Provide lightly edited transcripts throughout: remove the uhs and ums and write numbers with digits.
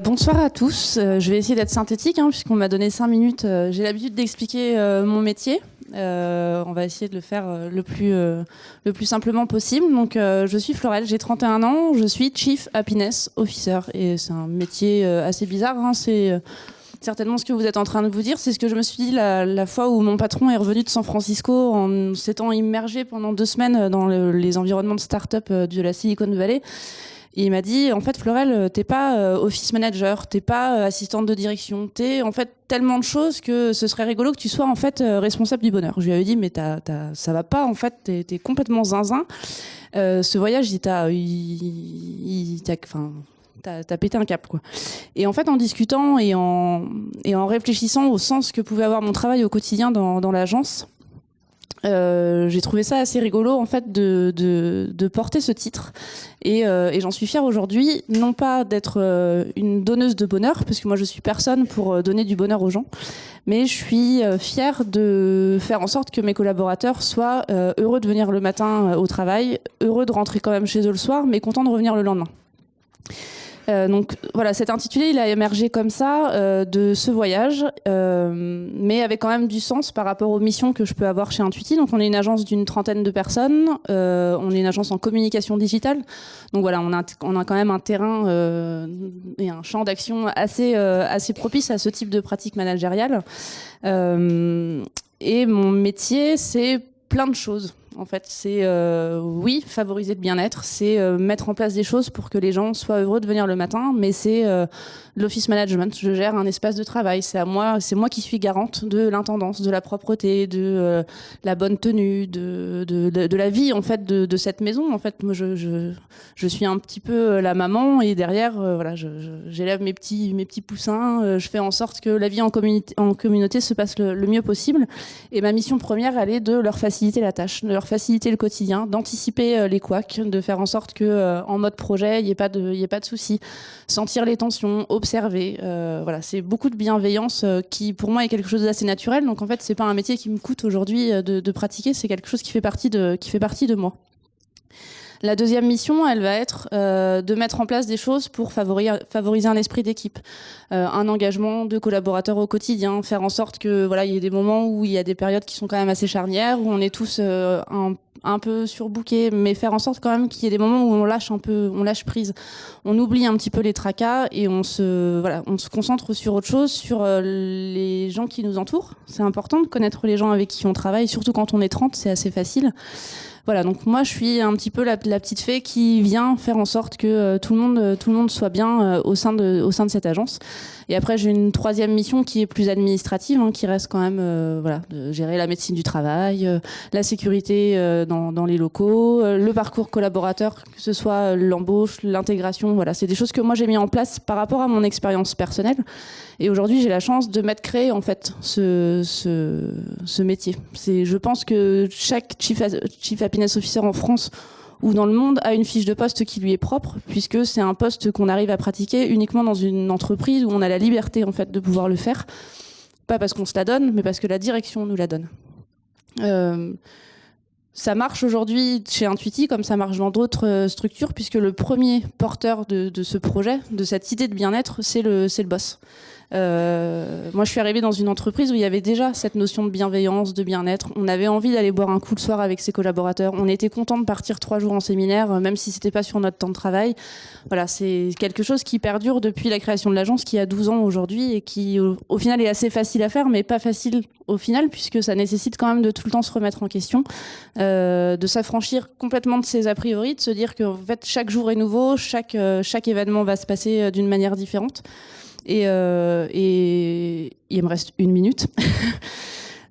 Bonsoir à tous. Je vais essayer d'être synthétique puisqu'on m'a donné 5 minutes. J'ai l'habitude d'expliquer mon métier. On va essayer de le faire le plus simplement possible. Donc, je suis Florelle, j'ai 31 ans. Je suis Chief Happiness Officer. Et c'est un métier assez bizarre. C'est certainement ce que vous êtes en train de vous dire. C'est ce que je me suis dit la fois où mon patron est revenu de San Francisco en s'étant immergé pendant 2 semaines dans les environnements de start-up de la Silicon Valley. Et il m'a dit, en fait, Florelle, t'es pas office manager, t'es pas assistante de direction, t'es en fait tellement de choses que ce serait rigolo que tu sois en fait responsable du bonheur. Je lui avais dit, mais ça va pas, en fait, t'es complètement zinzin. Ce voyage, t'as pété un cap, quoi. Et en fait, en discutant et en réfléchissant au sens que pouvait avoir mon travail au quotidien dans l'agence, j'ai trouvé ça assez rigolo en fait de porter ce titre et j'en suis fière aujourd'hui, non pas d'être une donneuse de bonheur parce que moi je suis personne pour donner du bonheur aux gens, mais je suis fière de faire en sorte que mes collaborateurs soient heureux de venir le matin au travail, heureux de rentrer quand même chez eux le soir, mais contents de revenir le lendemain. Donc voilà, cet intitulé, il a émergé comme ça de ce voyage, mais avec quand même du sens par rapport aux missions que je peux avoir chez Intuiti. Donc on est une agence d'une 30aine de personnes, on est une agence en communication digitale. Donc voilà, on a quand même un terrain et un champ d'action assez propice à ce type de pratique managériale. Et mon métier, c'est plein de choses. En fait, c'est oui, favoriser le bien-être, c'est mettre en place des choses pour que les gens soient heureux de venir le matin, mais c'est l'office management. Je gère un espace de travail. C'est moi qui suis garante de l'intendance, de la propreté, de la bonne tenue, de la vie en fait de cette maison. En fait, moi, je suis un petit peu la maman et derrière, voilà, j'élève mes petits poussins. Je fais en sorte que la vie en communauté se passe le mieux possible. Et ma mission première, elle est de leur faciliter la tâche, de leur faciliter le quotidien, d'anticiper les couacs, de faire en sorte que en mode projet, il y ait pas de soucis, sentir les tensions, observer. Voilà, c'est beaucoup de bienveillance qui, pour moi, est quelque chose d'assez naturel. Donc en fait, c'est pas un métier qui me coûte aujourd'hui de pratiquer, c'est quelque chose qui fait partie de moi. La deuxième mission, elle va être de mettre en place des choses pour favoriser un esprit d'équipe, un engagement de collaborateurs au quotidien, faire en sorte que voilà, il y ait des moments où il y a des périodes qui sont quand même assez charnières, où on est tous un peu surbookés, mais faire en sorte quand même qu'il y ait des moments où on lâche prise, on oublie un petit peu les tracas et on se concentre sur autre chose, sur les gens qui nous entourent. C'est important de connaître les gens avec qui on travaille, surtout quand on est 30, c'est assez facile. Voilà, donc moi je suis un petit peu la petite fée qui vient faire en sorte que tout le monde soit bien au sein de cette agence. Et après j'ai une troisième mission qui est plus administrative, qui reste quand même voilà, de gérer la médecine du travail, la sécurité dans les locaux, le parcours collaborateur, que ce soit l'embauche, l'intégration. Voilà, c'est des choses que moi j'ai mis en place par rapport à mon expérience personnelle. Et aujourd'hui, j'ai la chance de m'être créé en fait ce métier. Je pense que chaque chief happiness officer en France ou dans le monde a une fiche de poste qui lui est propre, puisque c'est un poste qu'on arrive à pratiquer uniquement dans une entreprise où on a la liberté en fait de pouvoir le faire, pas parce qu'on se la donne, mais parce que la direction nous la donne. Ça marche aujourd'hui chez Intuiti comme ça marche dans d'autres structures, puisque le premier porteur de ce projet, de cette idée de bien-être, c'est le boss. Moi, je suis arrivée dans une entreprise où il y avait déjà cette notion de bienveillance, de bien-être. On avait envie d'aller boire un coup le soir avec ses collaborateurs. On était content de partir 3 jours en séminaire, même si c'était pas sur notre temps de travail. Voilà, c'est quelque chose qui perdure depuis la création de l'agence, qui a 12 ans aujourd'hui et qui, au final, est assez facile à faire, mais pas facile au final, puisque ça nécessite quand même de tout le temps se remettre en question, de s'affranchir complètement de ses a priori, de se dire que en fait, chaque jour est nouveau, chaque événement va se passer d'une manière différente. Et il me reste 1 minute.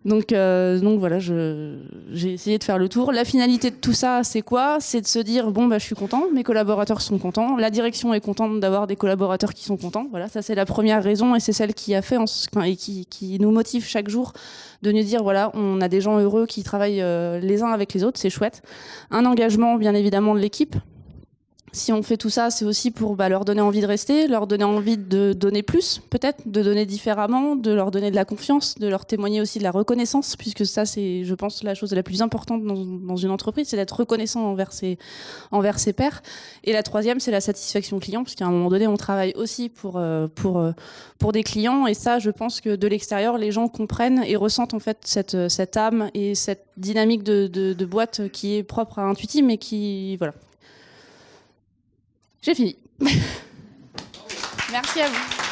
donc voilà, j'ai essayé de faire le tour. La finalité de tout ça, c'est quoi? C'est de se dire, bon, je suis content, mes collaborateurs sont contents, la direction est contente d'avoir des collaborateurs qui sont contents. Voilà, ça c'est la première raison et c'est celle qui a fait et qui nous motive chaque jour de nous dire, voilà, on a des gens heureux qui travaillent les uns avec les autres, c'est chouette. Un engagement, bien évidemment, de l'équipe. Si on fait tout ça, c'est aussi pour leur donner envie de rester, leur donner envie de donner plus, peut-être, de donner différemment, de leur donner de la confiance, de leur témoigner aussi de la reconnaissance, puisque ça, c'est, je pense, la chose la plus importante dans une entreprise, c'est d'être reconnaissant envers ses pairs. Et la troisième, c'est la satisfaction client, puisqu'à un moment donné, on travaille aussi pour des clients. Et ça, je pense que de l'extérieur, les gens comprennent et ressentent en fait cette âme et cette dynamique de boîte qui est propre à Intuitive, mais qui, voilà. J'ai fini. Merci à vous.